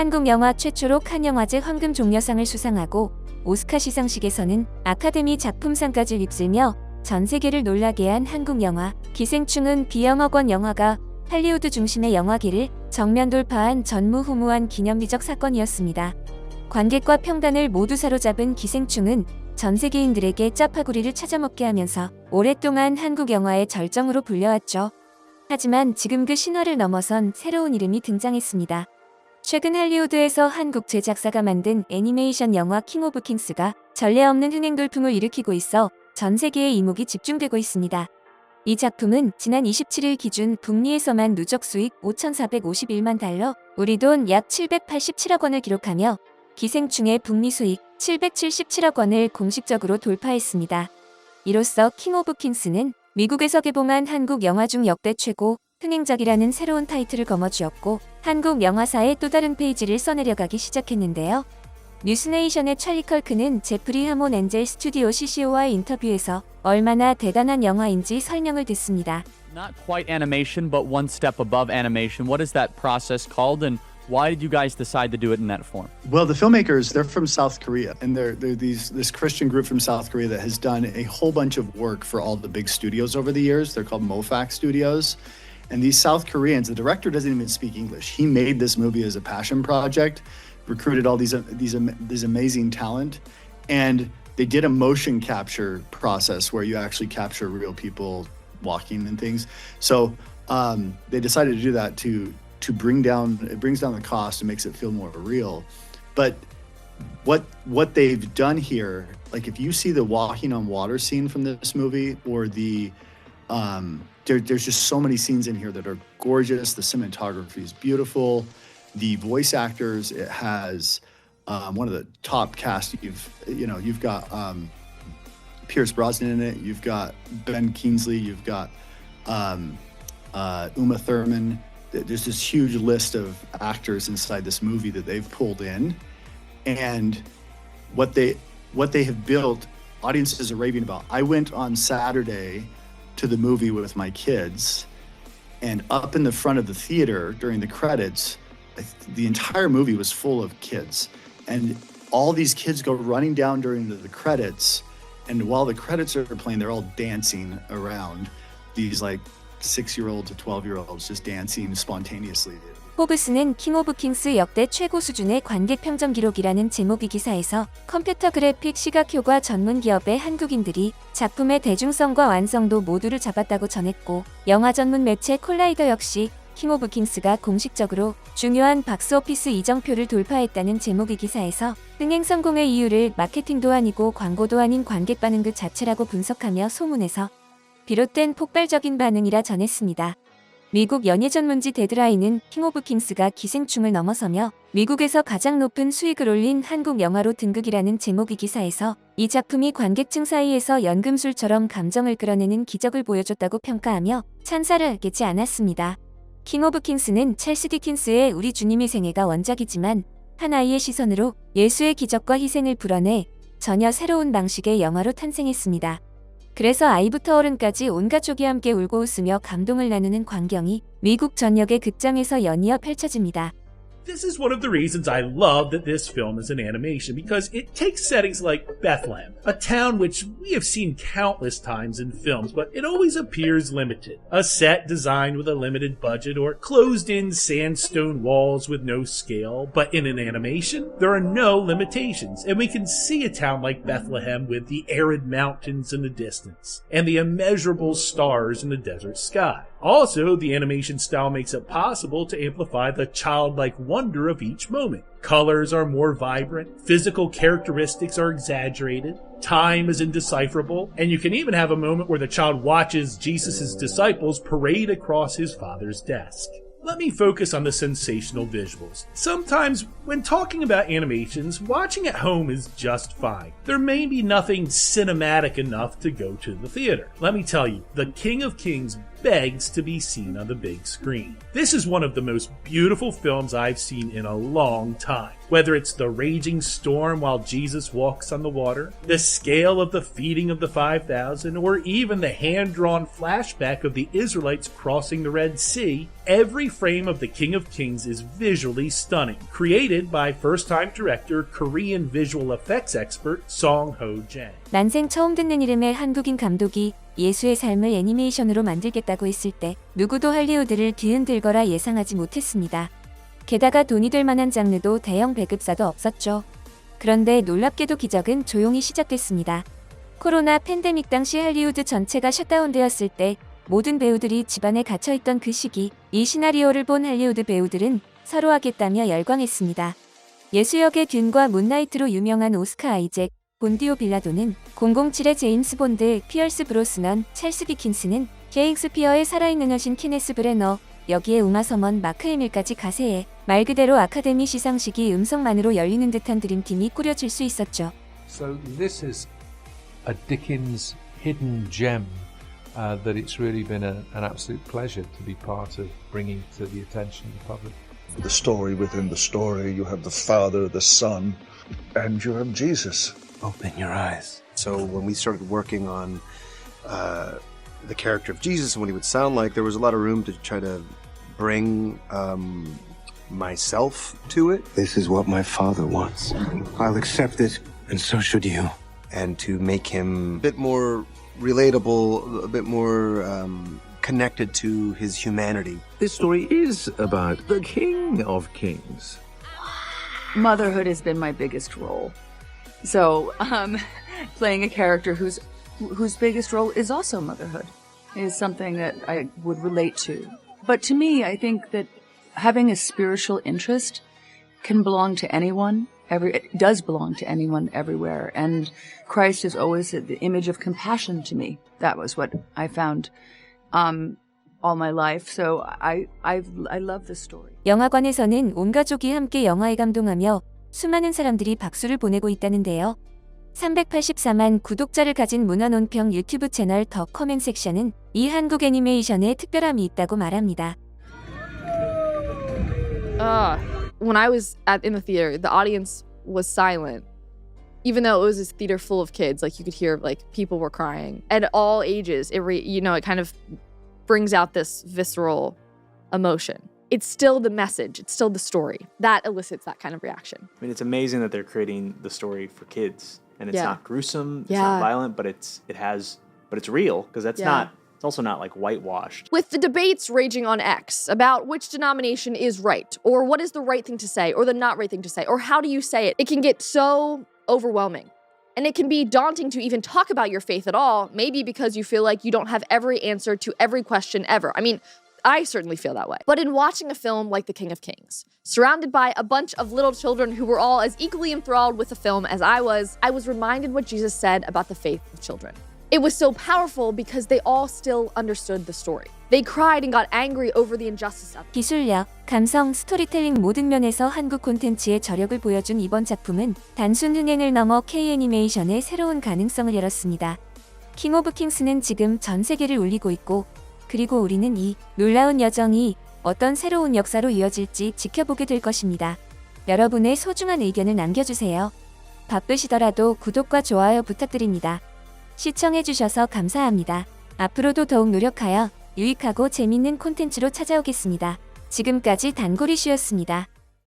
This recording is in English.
한국 영화 최초로 칸 영화제 황금 종려상을 수상하고 오스카 시상식에서는 아카데미 작품상까지 휩쓸며 전 세계를 놀라게 한 한국 영화 기생충은 비영억 원 영화가 할리우드 중심의 영화계를 정면 돌파한 전무후무한 기념비적 사건이었습니다. 관객과 평단을 모두 사로잡은 기생충은 전 세계인들에게 짜파구리를 찾아먹게 하면서 오랫동안 한국 영화의 절정으로 불려왔죠. 하지만 지금 그 신화를 넘어선 새로운 이름이 등장했습니다. 최근 할리우드에서 한국 제작사가 만든 애니메이션 영화 킹 오브 킹스가 전례 없는 흥행 돌풍을 일으키고 있어 전 세계의 이목이 집중되고 있습니다. 이 작품은 지난 27일 기준 북미에서만 누적 수익 5,451만 달러, 우리 돈 약 787억 원을 기록하며 기생충의 북미 수익 777억 원을 공식적으로 돌파했습니다. 이로써 킹 오브 킹스는 미국에서 개봉한 한국 영화 중 역대 최고 흥행작이라는 새로운 타이틀을 거머쥐었고 한국 영화사의 또 다른 페이지를 써내려가기 시작했는데요. 뉴스네이션의 찰리 컬크는 제프리 하몬 엔젤 스튜디오 CCO와의 인터뷰에서 얼마나 대단한 영화인지 설명을 듣습니다. Not quite animation, but one step above animation. What is that process called, and why did you guys decide to do it in that form? Well, the filmmakers, they're from South Korea, and they're this Christian group from South Korea that has done a whole bunch of work for all the big studios over the years. They're called MoFac Studios. And these South Koreans, the director doesn't even speak English. He made this movie as a passion project, recruited all these amazing talent, and they did a motion capture process where you actually capture real people walking and things. So they decided to do that to bring down the cost and makes it feel more real. But what they've done here, like if you see the walking on water scene from this movie, or the there's just so many scenes in here that are gorgeous. The cinematography is beautiful. The voice actors, it has one of the top cast. You've got Pierce Brosnan in it. You've got Ben Kingsley. You've got Uma Thurman. There's this huge list of actors inside this movie that they've pulled in, and what they have built, audiences are raving about. I went on Saturday to the movie with my kids, and up in the front of the theater during the credits, the entire movie was full of kids, and all these kids go running down during the credits, and while the credits are playing, they're all dancing around these like 6-year-old to 12-year-olds just dancing spontaneously. 포브스는 킹 오브 킹스 역대 최고 수준의 관객 평점 기록이라는 제목의 기사에서 컴퓨터 그래픽 시각효과 전문 기업의 한국인들이 작품의 대중성과 완성도 모두를 잡았다고 전했고, 영화 전문 매체 콜라이더 역시 킹 오브 킹스가 공식적으로 중요한 박스오피스 이정표를 돌파했다는 제목의 기사에서 흥행 성공의 이유를 마케팅도 아니고 광고도 아닌 관객 반응 그 자체라고 분석하며 소문에서 비롯된 폭발적인 반응이라 전했습니다. 미국 연예 전문지 데드라인은 킹 오브 킹스가 기생충을 넘어서며 미국에서 가장 높은 수익을 올린 한국 영화로 등극이라는 제목의 기사에서 이 작품이 관객층 사이에서 연금술처럼 감정을 끌어내는 기적을 보여줬다고 평가하며 찬사를 아끼지 않았습니다. 킹 오브 킹스는 찰스 디킨스의 우리 주님의 생애가 원작이지만 한 아이의 시선으로 예수의 기적과 희생을 불어내 전혀 새로운 방식의 영화로 탄생했습니다. 그래서 아이부터 어른까지 온 가족이 함께 울고 웃으며 감동을 나누는 광경이 미국 전역의 극장에서 연이어 펼쳐집니다. This is one of the reasons I love that this film is an animation, because it takes settings like Bethlehem, a town which we have seen countless times in films, but it always appears limited. A set designed with a limited budget or closed-in sandstone walls with no scale, but in an animation, there are no limitations, and we can see a town like Bethlehem with the arid mountains in the distance, and the immeasurable stars in the desert sky. Also, the animation style makes it possible to amplify the childlike wonder of each moment. Colors are more vibrant, physical characteristics are exaggerated, time is indecipherable, and you can even have a moment where the child watches Jesus' disciples parade across his father's desk. Let me focus on the sensational visuals. Sometimes, when talking about animations, watching at home is just fine. There may be nothing cinematic enough to go to the theater. Let me tell you, The King of Kings begs to be seen on the big screen. This is one of the most beautiful films I've seen in a long time. Whether it's the raging storm while Jesus walks on the water, the scale of the feeding of the 5,000, or even the hand-drawn flashback of the Israelites crossing the Red Sea, every frame of The King of Kings is visually stunning, created by first-time director, Korean visual effects expert Song Ho Jang. 난생 처음 듣는 이름의 한국인 감독이 예수의 삶을 애니메이션으로 만들겠다고 했을 때 누구도 할리우드를 뒤흔들거라 예상하지 못했습니다. 게다가 돈이 될 만한 장르도 대형 배급사도 없었죠. 그런데 놀랍게도 기적은 조용히 시작됐습니다. 코로나 팬데믹 당시 할리우드 전체가 셧다운되었을 때 모든 배우들이 집안에 갇혀있던 그 시기, 이 시나리오를 본 할리우드 배우들은 서로 하겠다며 열광했습니다. 예수 역의 듄과 문나이트로 유명한 오스카 아이잭, 본디오 빌라도는 007의 제임스 본드, 피어스 브로스넌, 찰스 디킨스는 셰익스피어의 살아있는 여신 키네스 브레너, 여기에 우마 서먼, 마크 해밀까지 가세해 말 그대로 아카데미 시상식이 음성만으로 열리는 듯한 드림팀이 꾸려질 수 있었죠. So this is a Dickens hidden gem that it's really been an absolute pleasure to be part of bringing to the attention of the public. The story within the story, you have the Father, the Son, and you have Jesus. Open your eyes. So when we started working on the character of Jesus and what he would sound like, there was a lot of room to try to bring myself to it. This is what my father wants. I'll accept it, and so should you. And to make him a bit more relatable, a bit more connected to his humanity. This story is about the King of Kings. Motherhood has been my biggest role. So, playing a character whose biggest role is also motherhood is something that I would relate to. But to me, I think that having a spiritual interest can belong to anyone. It does belong to anyone everywhere. And Christ is always the image of compassion to me. That was what I found all my life. So I love this story. 영화관에서는 온 가족이 함께 영화에 감동하며 수많은 사람들이 박수를 보내고 있다는데요. 384만 구독자를 가진 문화논평 유튜브 채널 더 커맨 섹션은 이 한국 애니메이션에 특별함이 있다고 말합니다. When I was in the theater, the audience was silent. Even though it was this theater full of kids, like you could hear like people were crying at all ages. It kind of brings out this visceral emotion. It's still the message. It's still the story that elicits that kind of reaction. I mean, it's amazing that they're creating the story for kids, and it's Yeah. not gruesome, it's Yeah. not violent, but it's real because it's Yeah. it's also not like whitewashed. With the debates raging on X about which denomination is right, or what is the right thing to say, or the not right thing to say, or how do you say it, it can get so overwhelming. And it can be daunting to even talk about your faith at all, maybe because you feel like you don't have every answer to every question ever. I mean, I certainly feel that way. But in watching a film like The King of Kings, surrounded by a bunch of little children who were all as equally enthralled with the film as I was reminded what Jesus said about the faith of children. It was so powerful because they all still understood the story. They cried and got angry over the injustice of it. 기술력, 감성, 스토리텔링 모든 면에서 한국 콘텐츠의 저력을 보여준 이번 작품은 단순 흥행을 넘어 K-애니메이션의 새로운 가능성을 열었습니다. 킹 오브 킹스는 지금 전 세계를 울리고 있고, 그리고 우리는 이 놀라운 여정이 어떤 새로운 역사로 이어질지 지켜보게 될 것입니다. 여러분의 소중한 의견을 남겨주세요. 바쁘시더라도 구독과 좋아요 부탁드립니다. 시청해주셔서 감사합니다. 앞으로도 더욱 노력하여 유익하고 재밌는 콘텐츠로 찾아오겠습니다. 지금까지 단골이슈였습니다.